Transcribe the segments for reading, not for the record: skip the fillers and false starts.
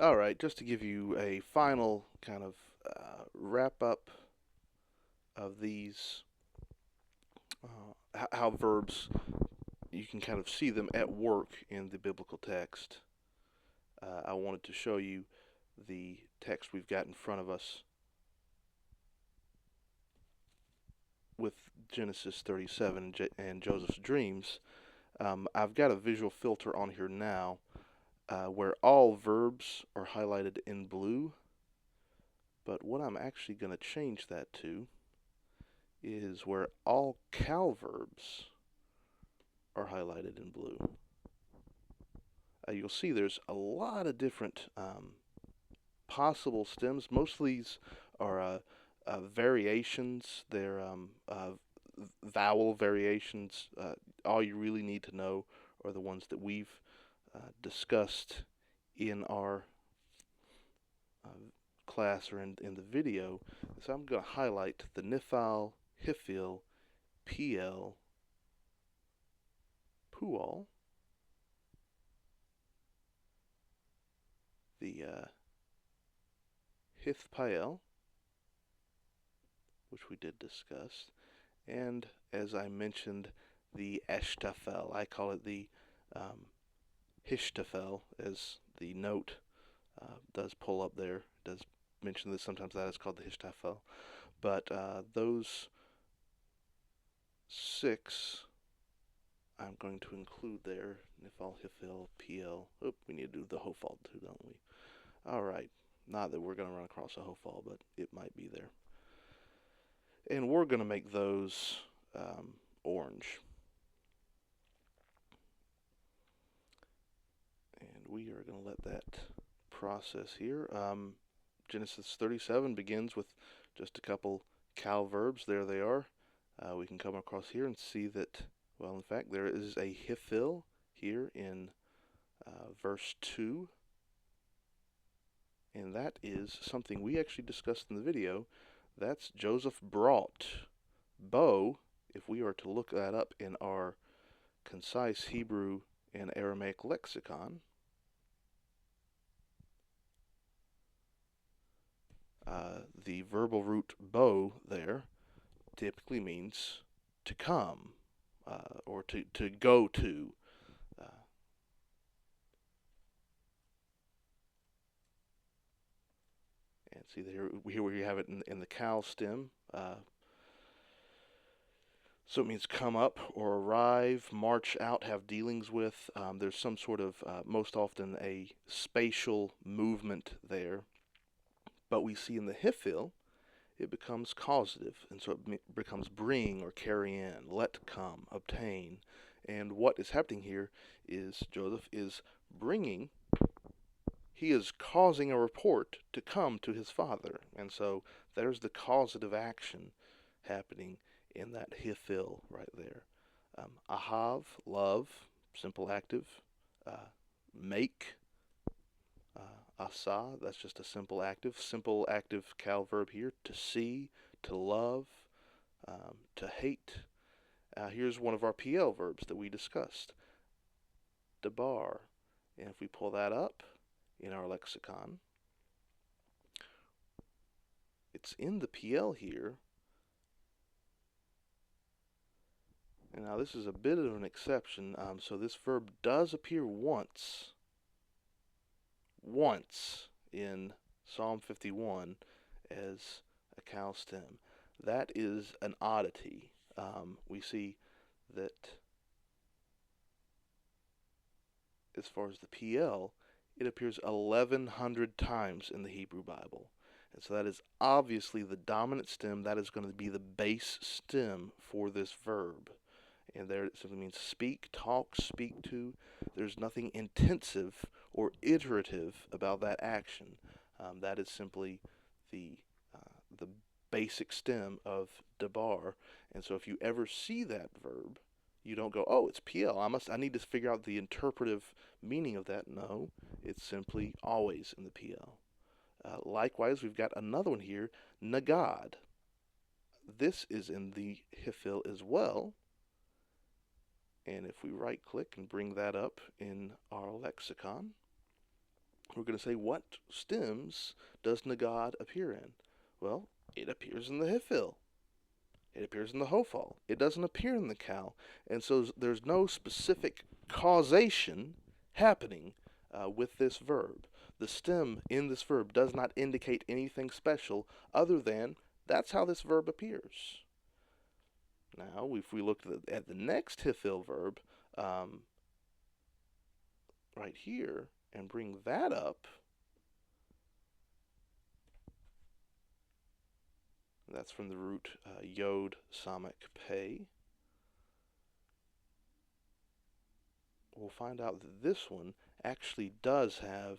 All right, just to give you a final kind of wrap up of these, how verbs, you can kind of see them at work in the biblical text. I wanted to show you the text we've got in front of us with Genesis 37 and Joseph's dreams. I've got a visual filter on here now where all verbs are highlighted in blue, but what I'm actually going to change that to is where all cal verbs are highlighted in blue. You'll see there's a lot of different possible stems. Most of these are variations. They're vowel variations. All you really need to know are the ones that we've discussed in our uh, class or in the video. So I'm going to highlight the Nifal, Hifil, PL, Pual, the Hithpael, which we did discuss, and as I mentioned, the Eshtafel. I call it the um, Hishtafel, as the note does pull up there. It does mention this sometimes that is called the Hishtafel. But those six I'm going to include there. Nifal, Hifil, PL. Oh, we need to do the Hofal too, don't we? All right. Not that we're going to run across a Hofal, but it might be there. And we're going to make those orange. And we are going to let that process here. Genesis 37 begins with just a couple cal verbs. There they are. We can come across here and see that, well, in fact, there is a hifil here in verse 2. And that is something we actually discussed in the video. That's Joseph brought. Bo, if we are to look that up in our concise Hebrew and Aramaic lexicon, the verbal root bo there typically means to come or to go to. Uh, and see here we have it in the cal stem. So it means come up or arrive, march out, have dealings with. There's some sort of, most often, a spatial movement there. But we see in the hifil, it becomes causative, and so it becomes bring or carry in, let come, obtain. And what is happening here is Joseph is bringing, he is causing a report to come to his father. And so there's the causative action happening in that hifil right there. Ahav, love, simple active. Make, asa, that's just a simple active. Simple active cal verb here, to see, to love, to hate. Here's one of our PL verbs that we discussed, debar. And if we pull that up in our lexicon, it's in the PL here. And now this is a bit of an exception. So this verb does appear once in Psalm 51 as a cow stem. That is an oddity. We see that as far as the PL, it appears 1,100 times in the Hebrew Bible. And so that is obviously the dominant stem. That is going to be the base stem for this verb. And there it simply means speak, talk, speak to. There's nothing intensive or iterative about that action. That is simply the basic stem of debar. And so if you ever see that verb, you don't go, oh, it's PL. I need to figure out the interpretive meaning of that. No, it's simply always in the PL. Likewise, we've got another one here, nagad. This is in the hifil as well. And if we right click and bring that up in our lexicon, we're going to say, what stems does nagad appear in? Well, it appears in the hifil. It appears in the hofal. It doesn't appear in the kal. And so there's no specific causation happening with this verb. The stem in this verb does not indicate anything special other than that's how this verb appears. Now, if we look at the next hifil verb right here and bring that up, that's from the root yod samek pei. We'll find out that this one actually does have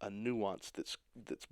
a nuance that's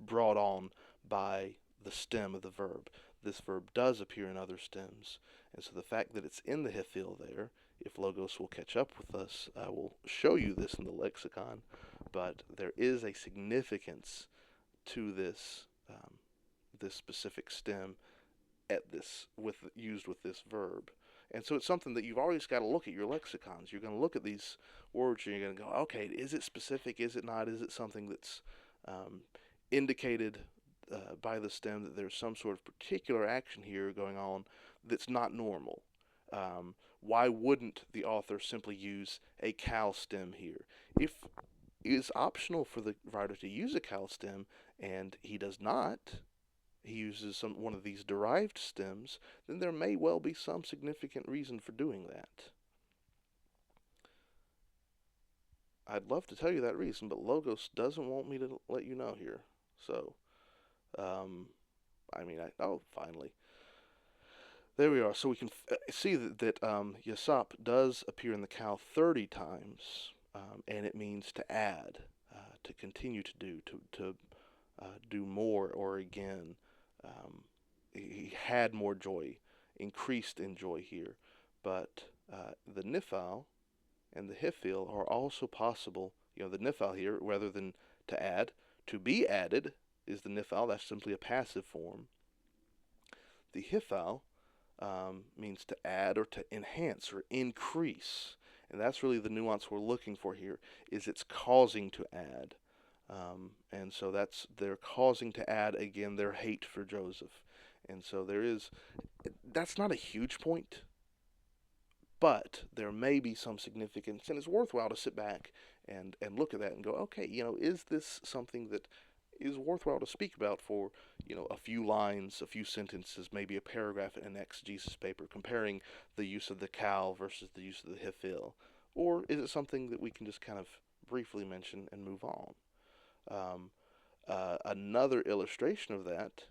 brought on by the stem of the verb. This verb does appear in other stems, and so the fact that it's in the hifil there, if Logos will catch up with us, I will show you this in the lexicon, but there is a significance to this this specific stem used with this verb. And so it's something that you've always got to look at your lexicons. You're going to look at these words and you're going to go, okay, is it specific? Is it not? Is it something that's indicated by the stem that there's some sort of particular action here going on that's not normal? Why wouldn't the author simply use a kal stem here? If it is optional for the writer to use a kal stem and he does not, he uses one of these derived stems, then there may well be some significant reason for doing that. I'd love to tell you that reason, but Logos doesn't want me to let you know here. So, finally. There we are. So we can see that yasap does appear in the kal 30 times, and it means to add, to continue to do, to do more or again. He had more joy, increased in joy here. But the nifal and the hifil are also possible. The nifal here, rather than to add, to be added is the nifal. That's simply a passive form. The hifal means to add or to enhance or increase. And that's really the nuance we're looking for here, is it's causing to add. And so they're causing to add again their hate for Joseph. And so that's not a huge point, but there may be some significance, and it's worthwhile to sit back and look at that and go, okay, is this something that is worthwhile to speak about for, a few lines, a few sentences, maybe a paragraph in an exegesis paper, comparing the use of the kal versus the use of the hifil? Or is it something that we can just kind of briefly mention and move on? Another illustration of that,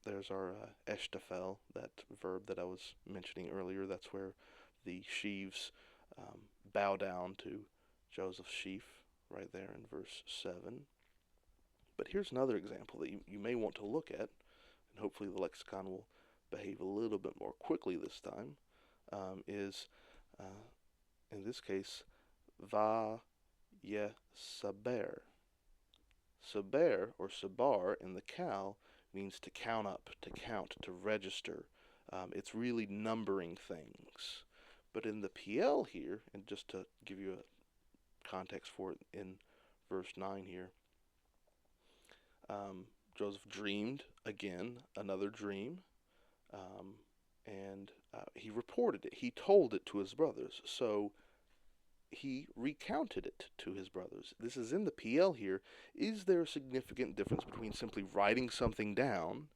there's our eshtafel, that verb that I was mentioning earlier. That's where the sheaves bow down to Joseph's sheaf, right there in verse 7. But here's another example that you may want to look at, and hopefully the lexicon will behave a little bit more quickly this time, is, in this case, va ye saber. Saber, or sabar, in the kal means to count up, to count, to register. It's really numbering things. But in the PL here, and just to give you a context for it in verse 9 here, Joseph dreamed again another dream, and he reported it. He told it to his brothers. So he recounted it to his brothers. This is in the PL here. Is there a significant difference between simply writing something down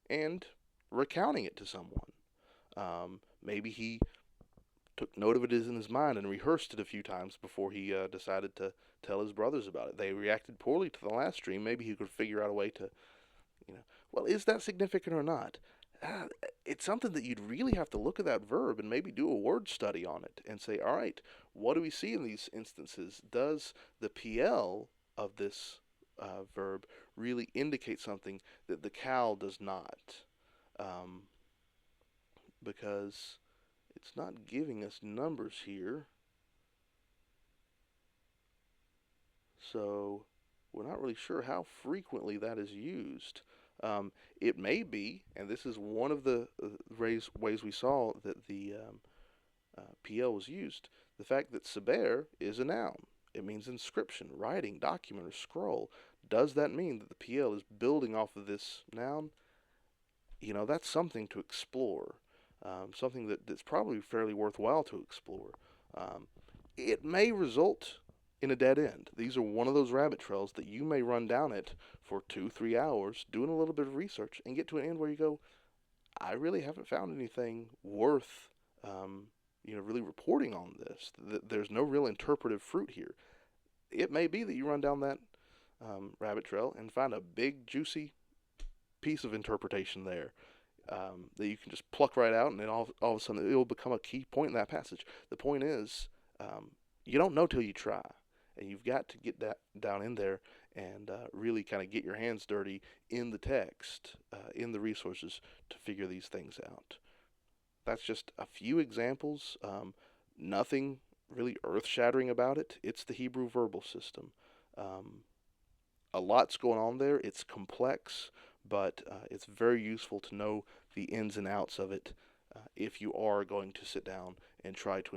and recounting it to someone? Maybe he took note of it in his mind and rehearsed it a few times before he decided to tell his brothers about it. They reacted poorly to the last dream. Maybe he could figure out a way to, well, is that significant or not? It's something that you'd really have to look at that verb and maybe do a word study on it and say, all right, what do we see in these instances? Does the PL of this verb really indicate something that the kal does not? Because it's not giving us numbers here. So we're not really sure how frequently that is used. It may be, and this is one of the ways we saw that the PL was used, the fact that saber is a noun. It means inscription, writing, document, or scroll. Does that mean that the PL is building off of this noun? That's something to explore, something that's probably fairly worthwhile to explore. Um, it may result in a dead end. These are one of those rabbit trails that you may run down it for 2, 3 hours doing a little bit of research and get to an end where you go, I really haven't found anything worth, really reporting on this. There's no real interpretive fruit here. It may be that you run down that rabbit trail and find a big, juicy piece of interpretation there, that you can just pluck right out, and then all of a sudden it will become a key point in that passage. The point is, you don't know till you try, and you've got to get that down in there and really kind of get your hands dirty in the text, in the resources to figure these things out. That's just a few examples. Nothing really earth shattering about it. It's the Hebrew verbal system. Um, a lot's going on there. It's complex, but it's very useful to know the ins and outs of it if you are going to sit down and try to